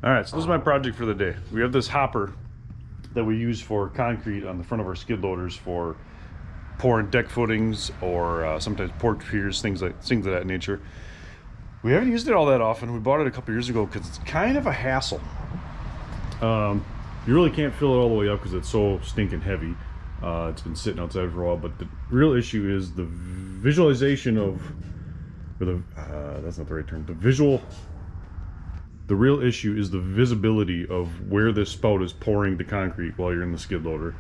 All right, so this is my project for the day. We have this hopper that we use for concrete on the front of our skid loaders for pouring deck footings or sometimes port piers, things of that nature. We haven't used it all that often. We bought it a couple years ago because it's kind of a hassle. You really can't fill it all the way up because it's so stinking heavy. It's been sitting outside for a while, but the real issue is the visualization of, that's not the right term, the real issue is the visibility of where this spout is pouring the concrete while you're in the skid loader.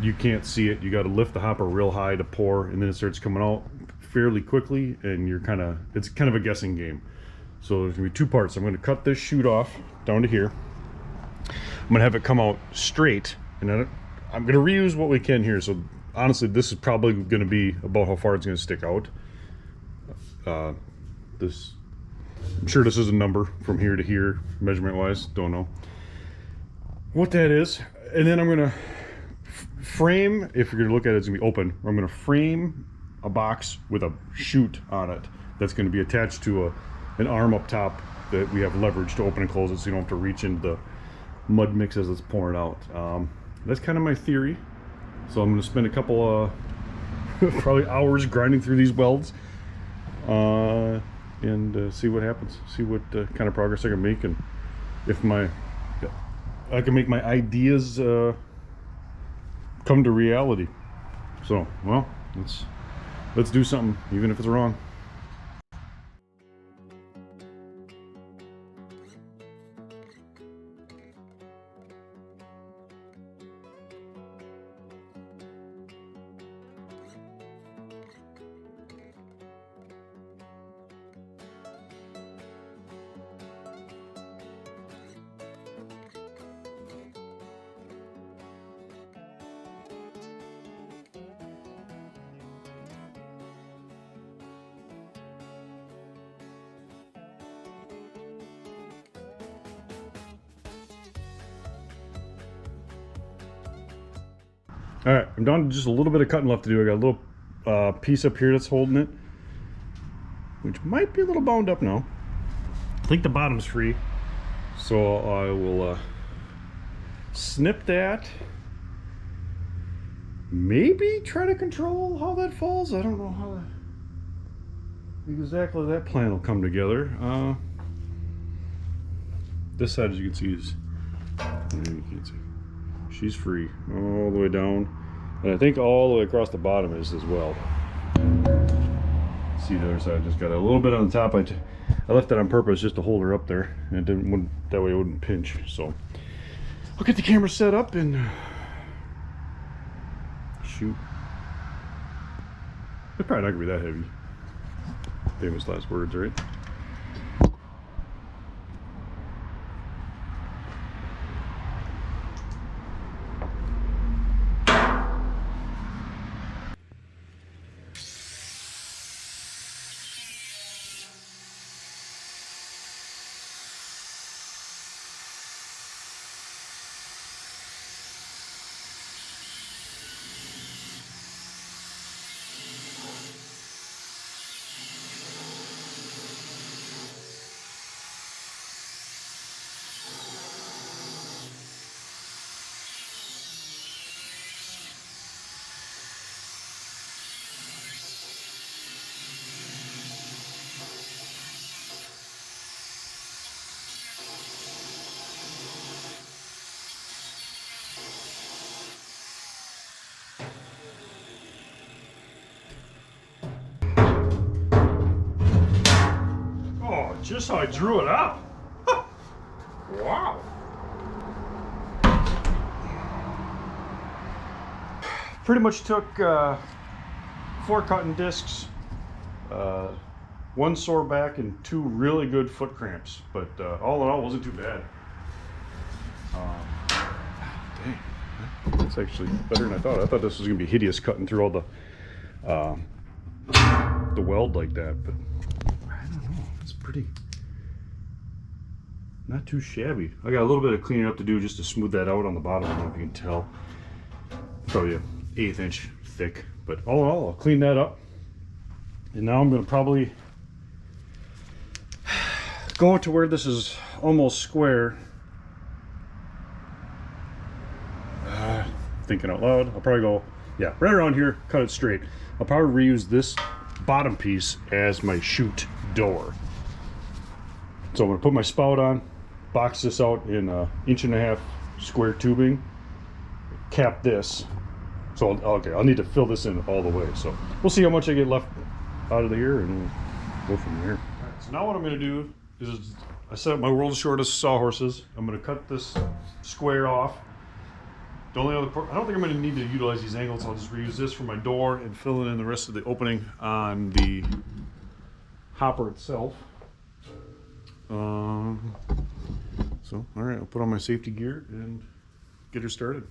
You can't see it. You got to lift the hopper real high to pour, and then it starts coming out fairly quickly, and it's kind of a guessing game. So there's gonna be two parts. I'm going to cut this chute off down to here. I'm going to have it come out straight, and then I'm going to reuse what we can here. So honestly, this is probably going to be about how far it's going to stick out. I'm sure this is a number from here to here, measurement wise. Don't know what that is. And then I'm going to frame, if you're going to look at it, it's going to be open. I'm going to frame a box with a chute on it that's going to be attached to an arm up top that we have leverage to open and close it, so you don't have to reach into the mud mix as it's pouring out. That's kind of my theory. So I'm going to spend a couple probably hours grinding through these welds and see what happens, see what kind of progress I can make, and if I can make my ideas come to reality. So, well, let's do something, even if it's wrong. All right, I'm down to just a little bit of cutting left to do. I got a little piece up here that's holding it, which might be a little bound up now. I think the bottom's free, so I will snip that. Maybe try to control how that falls. I don't know how exactly that plan will come together. This side, as you can see, is, maybe you can't see. She's free all the way down, and I think all the way across the bottom is as well. See the other side, just got a little bit on the top. I left that on purpose just to hold her up there, and that way it wouldn't pinch. So I'll get the camera set up and shoot. It's probably not gonna be that heavy. Famous last words, right? Just how I drew it up. Wow. Pretty much took 4 cutting discs, 1 sore back, and 2 really good foot cramps. But all in all, it wasn't too bad. Dang, that's actually better than I thought. I thought this was gonna be hideous cutting through all the weld like that, but I don't know. It's pretty, not too shabby. I got a little bit of cleaning up to do just to smooth that out on the bottom. I don't know if you can tell. Probably an 1/8 inch thick, but all in all, I'll clean that up. And now I'm gonna probably go to where this is almost square. Thinking out loud, I'll probably go, yeah, right around here, cut it straight. I'll probably reuse this bottom piece as my chute door. So I'm gonna put my spout on, box this out in 1.5 inch square tubing, cap this. So okay, I'll need to fill this in all the way. So we'll see how much I get left out of here and we'll go from there. All right, so now what I'm gonna do is I set up my world's shortest sawhorses. I'm gonna cut this square off. The only other part, I don't think I'm going to need to utilize these angles. I'll just reuse this for my door and fill in the rest of the opening on the hopper itself. So, all right, I'll put on my safety gear and get her started.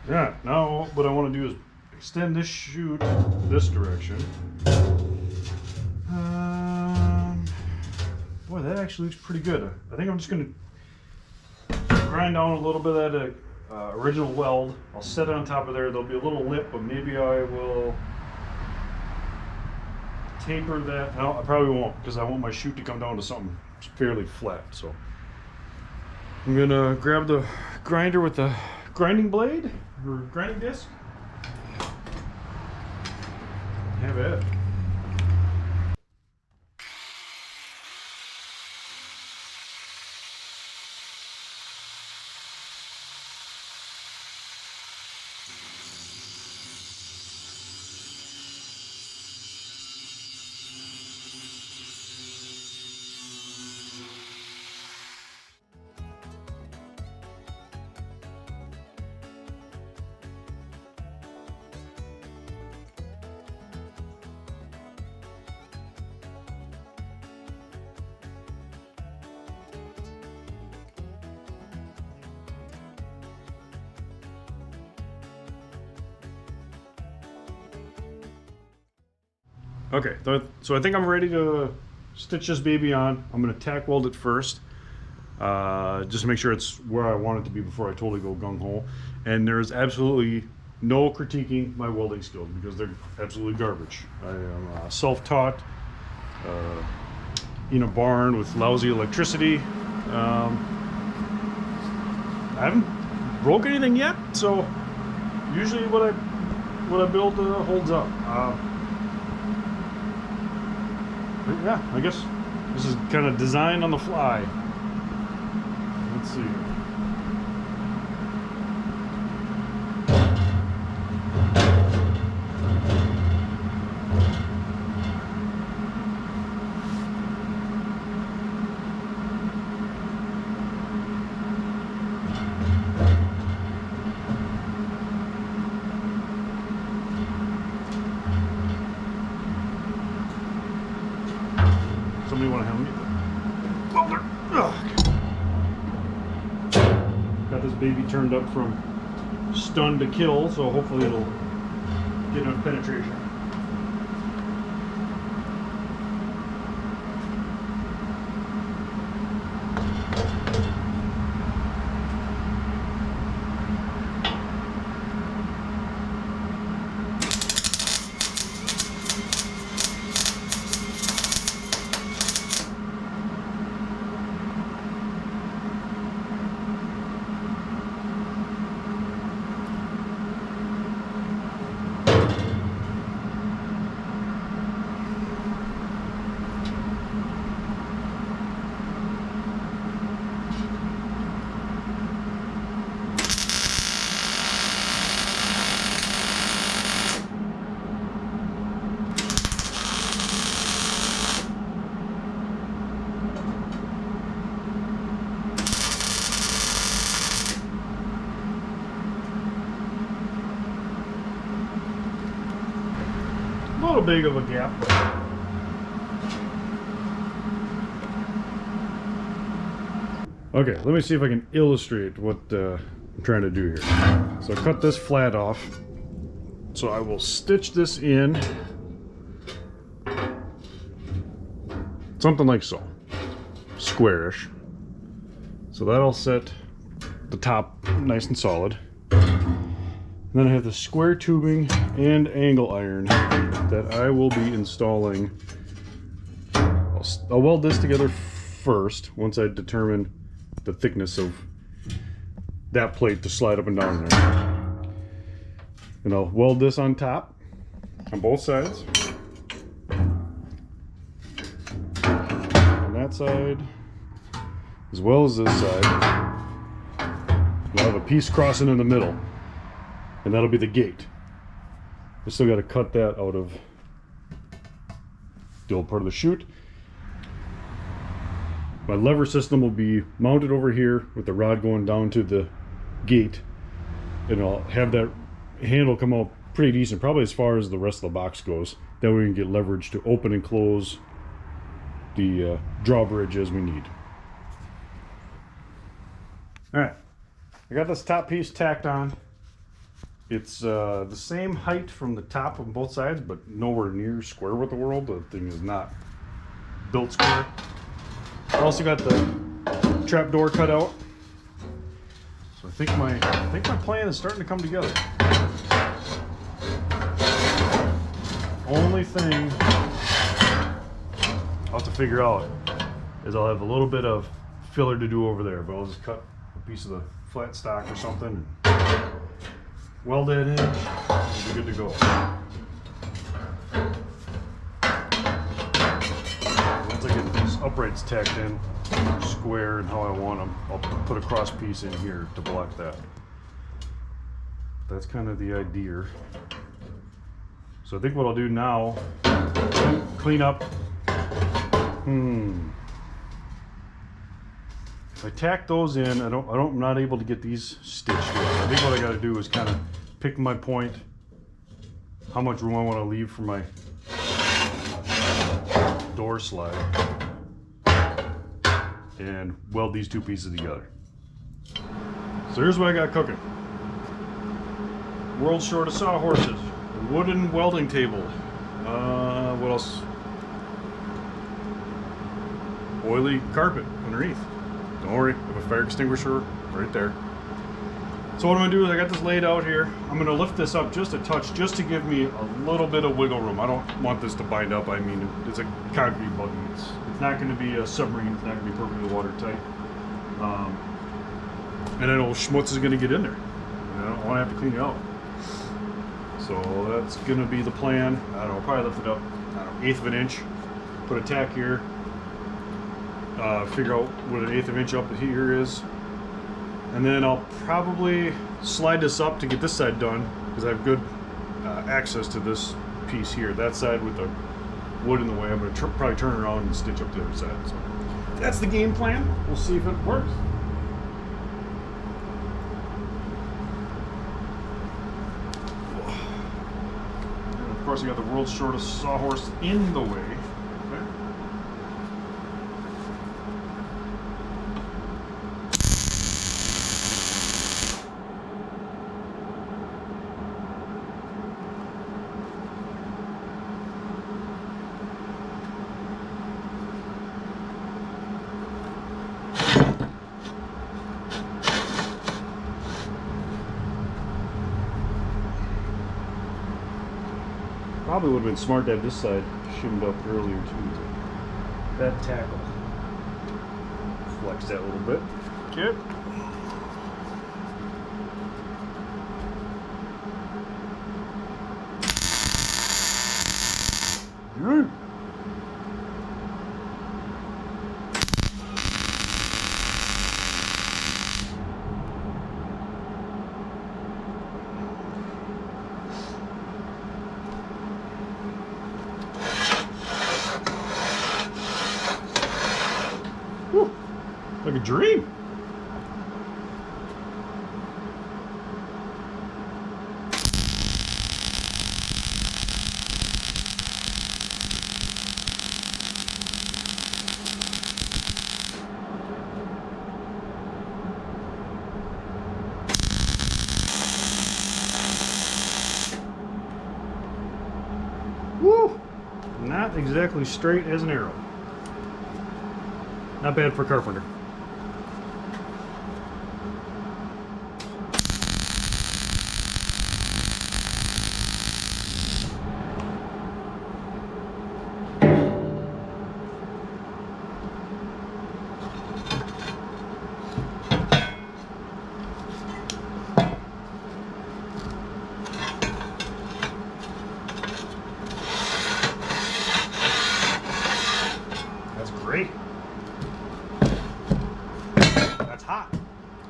Yeah, now what I want to do is extend this chute this direction. Boy, that actually looks pretty good. I think I'm just going to grind down a little bit of that original weld. I'll set it on top of there. There'll be a little lip, but maybe I will taper that. No, I probably won't, because I want my chute to come down to something fairly flat. So I'm going to grab the grinder with the grinding blade or grinding disc. Have at it. Okay, so I think I'm ready to stitch this baby on. I'm going to tack weld it first, just to make sure it's where I want it to be before I totally go gung-ho. And there's absolutely no critiquing my welding skills because they're absolutely garbage. I am self-taught in a barn with lousy electricity. I haven't broke anything yet, so usually what I build holds up. But yeah, I guess this is kind of designed on the fly. Let's see. Somebody want to help me? Welder! Got this baby turned up from stun to kill, so hopefully it'll get enough penetration. A little big of a gap. Okay, let me see if I can illustrate what I'm trying to do here. So I cut this flat off. So I will stitch this in something like so, squarish. So that'll set the top nice and solid. And then I have the square tubing and angle iron that I will be installing. I'll weld this together first once I determine the thickness of that plate to slide up and down there. And I'll weld this on top on both sides. On that side as well as this side. I'll have a piece crossing in the middle, and that'll be the gate. I still got to cut that out of the old part of the chute. My lever system will be mounted over here with the rod going down to the gate, and I'll have that handle come out pretty decent, probably as far as the rest of the box goes. That way we can get leverage to open and close the drawbridge as we need. Alright, I got this top piece tacked on. It's the same height from the top on both sides, but nowhere near square with the world. The thing is not built square. I also got the trap door cut out. So I think my plan is starting to come together. Only thing I'll have to figure out is I'll have a little bit of filler to do over there, but I'll just cut a piece of the flat stock or something and weld that in, and we'll be good to go. Once I get these uprights tacked in square and how I want them, I'll put a cross piece in here to block that. That's kind of the idea. So I think what I'll do now, clean up. If I tack those in, I'm not able to get these stitched in. I think what I got to do is kind of pick my point, how much room I want to leave for my door slide, and weld these two pieces together. So here's what I got cooking. World's shortest sawhorses, wooden welding table. What else? Oily carpet underneath. Don't worry, I have a fire extinguisher right there. So what I'm gonna do is I got this laid out here. I'm gonna lift this up just a touch, just to give me a little bit of wiggle room. I don't want this to bind up. I mean, it's a concrete buggy. It's not gonna be a submarine. It's not gonna be perfectly watertight. And I know schmutz is gonna get in there. I don't wanna have to clean it out. So that's gonna be the plan. I don't know, I'll probably lift it up, I don't know, 1/8 of an inch. Put a tack here. Figure out what an 1/8 of an inch up here is, and then I'll probably slide this up to get this side done, because I have good access to this piece here. That side with the wood in the way, I'm going to probably turn around and stitch up the other side. So that's the game plan. We'll see if it works. And of course, I got the world's shortest sawhorse in the way. Probably would have been smart to have this side shimmed up earlier too. That tackle. Flex that a little bit. Okay. Good. Like a dream. not exactly straight as an arrow. Not bad for a carpenter. Great. That's hot.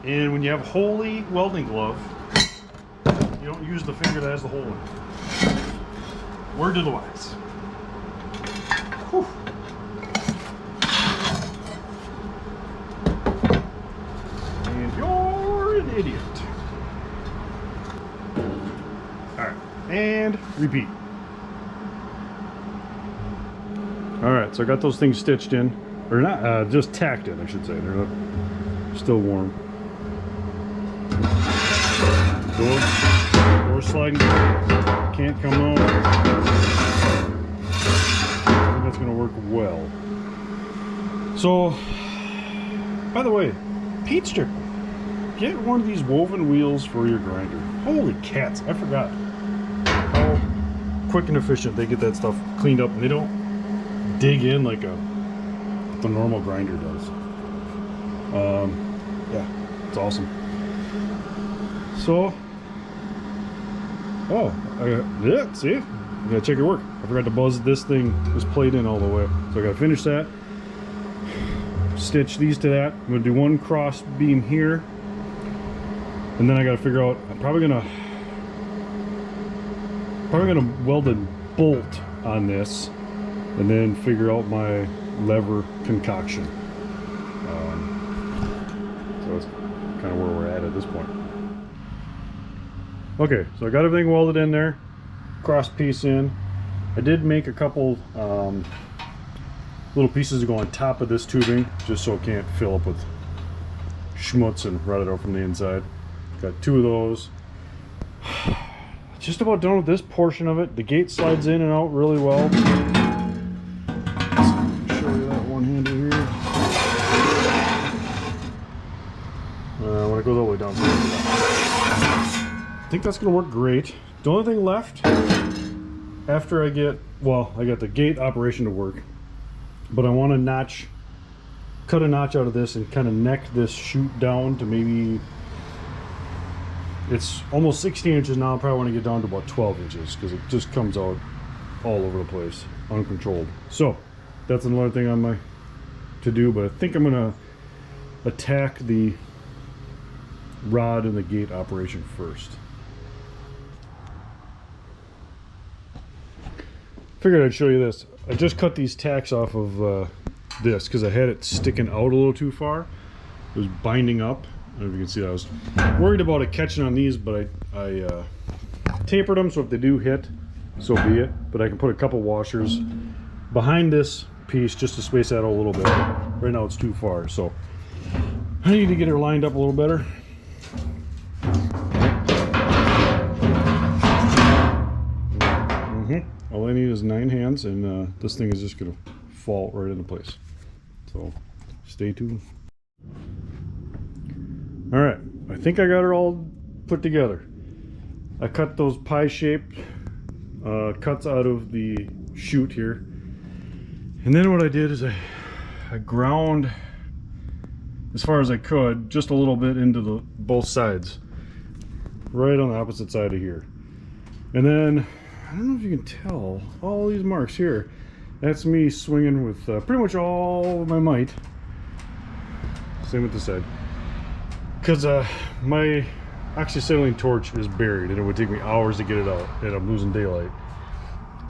And when you have a holy welding glove, you don't use the finger that has the hole in it. Word to the wise. Whew. And you're an idiot. Alright, and repeat. Alright, so I got those things stitched in. Or not, just tacked in, I should say. They're still warm. Door sliding. Can't come out. I think that's going to work well. So, by the way, paint strip. Get one of these woven wheels for your grinder. Holy cats, I forgot how quick and efficient they get that stuff cleaned up, and they don't dig in like the normal grinder does. Yeah, it's awesome. So, yeah, see, you gotta check your work. I forgot to buzz this thing, this plate in all the way, so I gotta finish that. Stitch these to that. I'm gonna do one cross beam here, and then I gotta figure out. I'm probably gonna weld a bolt on this, and then figure out my lever concoction. So that's kind of where we're at this point. Okay, so I got everything welded in there, cross piece in. I did make a couple little pieces to go on top of this tubing, just so it can't fill up with schmutz and rot it out from the inside. Got two of those. Just about done with this portion of it. The gate slides in and out really well. One-handed here. When it goes all the way down. I think that's going to work great. The only thing left after I get, well, I got the gate operation to work, but I want to cut a notch out of this and kind of neck this chute down to maybe, it's almost 16 inches now. I probably want to get down to about 12 inches because it just comes out all over the place, uncontrolled. So that's another thing on my to do, but I think I'm gonna attack the rod and the gate operation first. Figured I'd show you this. I just cut these tacks off of this because I had it sticking out a little too far. It was binding up. I don't know if you can see that. I was worried about it catching on these, but I tapered them so if they do hit, so be it. But I can put a couple washers behind this piece just to space that out a little bit. Right now it's too far, so I need to get her lined up a little better. All I need is 9 hands, and this thing is just gonna fall right into place. So stay tuned. All right, I think I got her all put together. I cut those pie-shaped cuts out of the chute here. And then what I did is I ground as far as I could, just a little bit into both sides, right on the opposite side of here. And then, I don't know if you can tell, all these marks here, that's me swinging with pretty much all of my might. Same with this side. Because my oxyacetylene torch is buried and it would take me hours to get it out, and I'm losing daylight.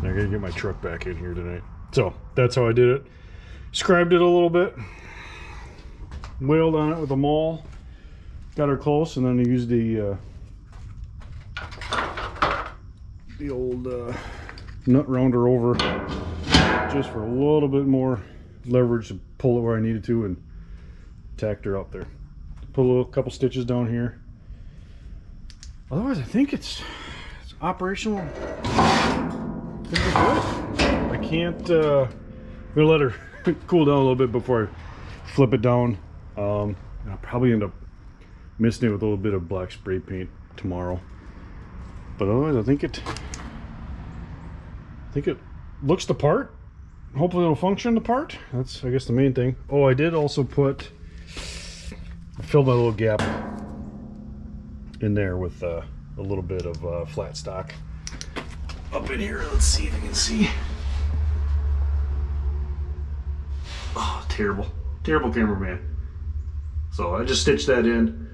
And I gotta get my truck back in here tonight. So that's how I did it. Scribed it a little bit, wailed on it with a maul, got her close, and then I used the old nut rounder over just for a little bit more leverage to pull it where I needed to, and tacked her up there. Put a couple stitches down here. Otherwise, I think it's operational. It's gonna be good. I can't, I'm gonna let her cool down a little bit before I flip it down. I'll probably end up misting it with a little bit of black spray paint tomorrow. But otherwise, I think it looks the part. Hopefully it'll function the part. That's, I guess, the main thing. Oh, I did also I filled my little gap in there with a little bit of flat stock up in here. Let's see if you can see. Oh, terrible cameraman. So I just stitched that in.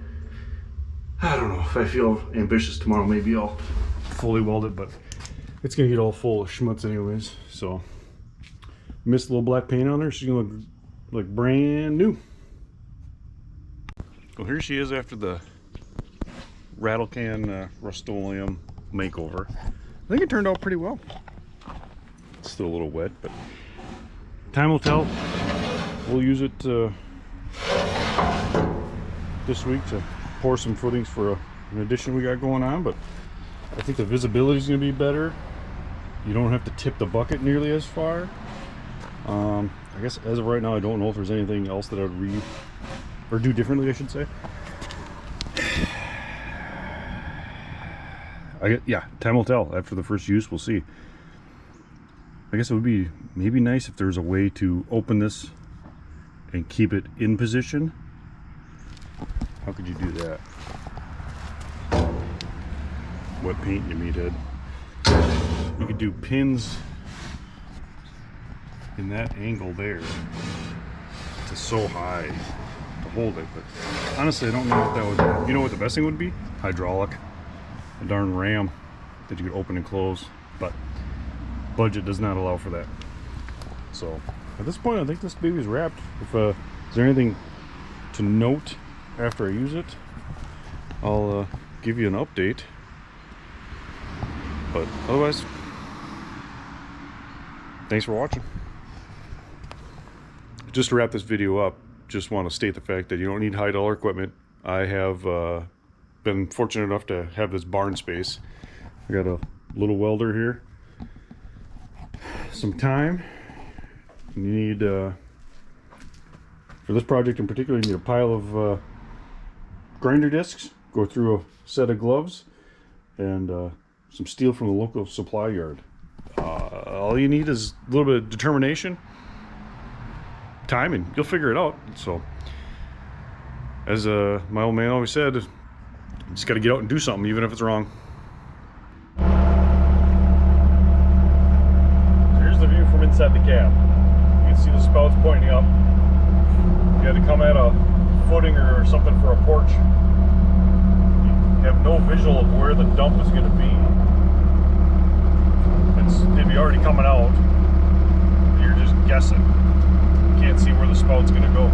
I don't know if I feel ambitious tomorrow, maybe I'll fully weld it, but it's gonna get all full of schmutz anyways. So missed a little black paint on her. She's gonna look like brand new. Well, here she is after the rattle can Rust-Oleum makeover. I think it turned out pretty well. It's still a little wet, but time will tell. We'll use it this week to pour some footings for an addition we got going on, but I think the visibility is going to be better. You don't have to tip the bucket nearly as far. I guess as of right now, I don't know if there's anything else that I'd do differently, I should say. Yeah, time will tell. After the first use, we'll see. I guess it would be maybe nice if there's a way to open this and keep it in position. How could you do that? What paint, you meathead? You could do pins in that angle there to so high to hold it, but honestly I don't know what that would, you know what the best thing would be? Hydraulic. A darn ram that you could open and close, but budget does not allow for that. So at this point I think this baby's wrapped. If is there anything to note after I use it, I'll give you an update, but otherwise thanks for watching. Just to wrap this video up, just want to state the fact that you don't need high dollar equipment. I have been fortunate enough to have this barn space. I got a little welder here, some time. You need for this project in particular, you need a pile of grinder discs, go through a set of gloves, and some steel from the local supply yard. All you need is a little bit of determination, time, and you'll figure it out. So as my old man always said, you just got to get out and do something, even if it's wrong. So here's the view from inside the cab. You can see the spouts pointing up. You had to come at a footing or something for a porch. You have no visual of where the dump is going to be. They'd be already coming out. You're just guessing. You can't see where the spout's going to go.